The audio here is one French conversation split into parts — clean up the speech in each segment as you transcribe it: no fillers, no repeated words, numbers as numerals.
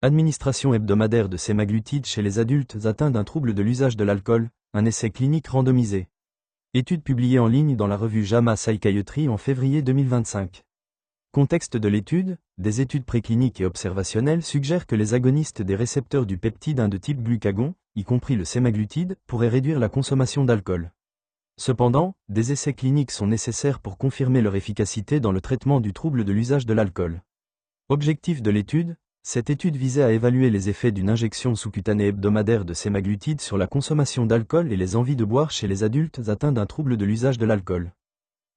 Administration hebdomadaire de sémaglutide chez les adultes atteints d'un trouble de l'usage de l'alcool, un essai clinique randomisé. Étude publiée en ligne dans la revue JAMA Psychiatry en février 2025. Contexte de l'étude, des études précliniques et observationnelles suggèrent que les agonistes des récepteurs du peptide 1 de type glucagon, y compris le sémaglutide, pourraient réduire la consommation d'alcool. Cependant, des essais cliniques sont nécessaires pour confirmer leur efficacité dans le traitement du trouble de l'usage de l'alcool. Objectif de l'étude, cette étude visait à évaluer les effets d'une injection sous-cutanée hebdomadaire de sémaglutide sur la consommation d'alcool et les envies de boire chez les adultes atteints d'un trouble de l'usage de l'alcool.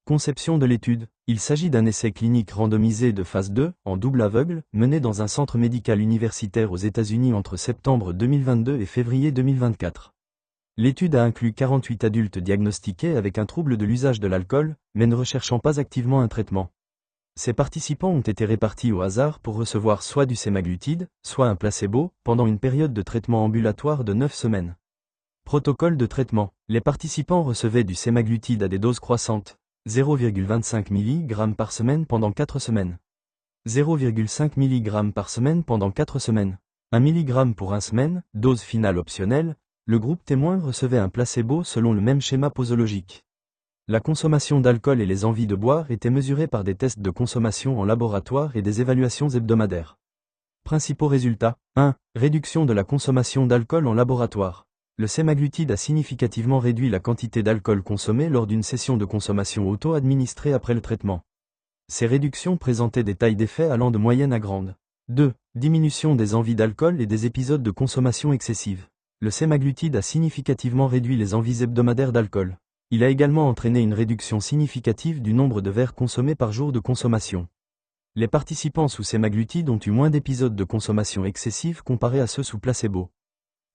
Conception de l'étude. Il s'agit d'un essai clinique randomisé de phase 2, en double aveugle, mené dans un centre médical universitaire aux États-Unis entre septembre 2022 et février 2024. L'étude a inclus 48 adultes diagnostiqués avec un trouble de l'usage de l'alcool, mais ne recherchant pas activement un traitement. Ces participants ont été répartis au hasard pour recevoir soit du sémaglutide, soit un placebo, pendant une période de traitement ambulatoire de 9 semaines. Protocole de traitement. Les participants recevaient du sémaglutide à des doses croissantes, 0,25 mg par semaine pendant 4 semaines. 0,5 mg par semaine pendant 4 semaines. 1 mg pour 1 semaine, dose finale optionnelle. Le groupe témoin recevait un placebo selon le même schéma posologique. La consommation d'alcool et les envies de boire étaient mesurées par des tests de consommation en laboratoire et des évaluations hebdomadaires. Principaux résultats. 1. Réduction de la consommation d'alcool en laboratoire. Le sémaglutide a significativement réduit la quantité d'alcool consommée lors d'une session de consommation auto-administrée après le traitement. Ces réductions présentaient des tailles d'effet allant de moyenne à grande. 2. Diminution des envies d'alcool et des épisodes de consommation excessive. Le sémaglutide a significativement réduit les envies hebdomadaires d'alcool. Il a également entraîné une réduction significative du nombre de verres consommés par jour de consommation. Les participants sous sémaglutide ont eu moins d'épisodes de consommation excessive comparés à ceux sous placebo.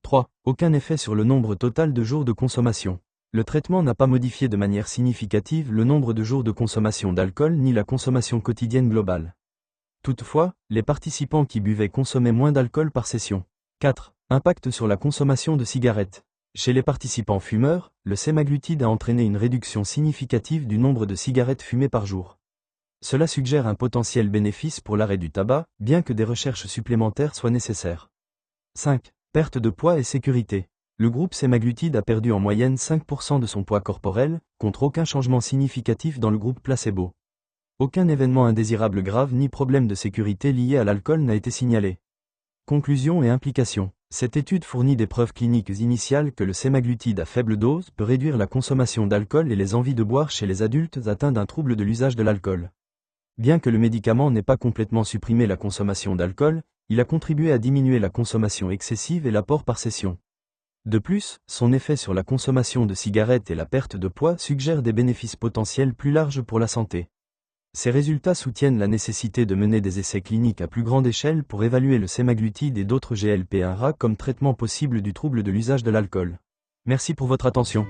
3. Aucun effet sur le nombre total de jours de consommation. Le traitement n'a pas modifié de manière significative le nombre de jours de consommation d'alcool ni la consommation quotidienne globale. Toutefois, les participants qui buvaient consommaient moins d'alcool par session. 4. Impact sur la consommation de cigarettes. Chez les participants fumeurs, le sémaglutide a entraîné une réduction significative du nombre de cigarettes fumées par jour. Cela suggère un potentiel bénéfice pour l'arrêt du tabac, bien que des recherches supplémentaires soient nécessaires. 5. Perte de poids et sécurité. Le groupe sémaglutide a perdu en moyenne 5% de son poids corporel, contre aucun changement significatif dans le groupe placebo. Aucun événement indésirable grave ni problème de sécurité lié à l'alcool n'a été signalé. Conclusion et implications. Cette étude fournit des preuves cliniques initiales que le sémaglutide à faible dose peut réduire la consommation d'alcool et les envies de boire chez les adultes atteints d'un trouble de l'usage de l'alcool. Bien que le médicament n'ait pas complètement supprimé la consommation d'alcool, il a contribué à diminuer la consommation excessive et l'apport par session. De plus, son effet sur la consommation de cigarettes et la perte de poids suggèrent des bénéfices potentiels plus larges pour la santé. Ces résultats soutiennent la nécessité de mener des essais cliniques à plus grande échelle pour évaluer le sémaglutide et d'autres GLP-1RA comme traitement possible du trouble de l'usage de l'alcool. Merci pour votre attention.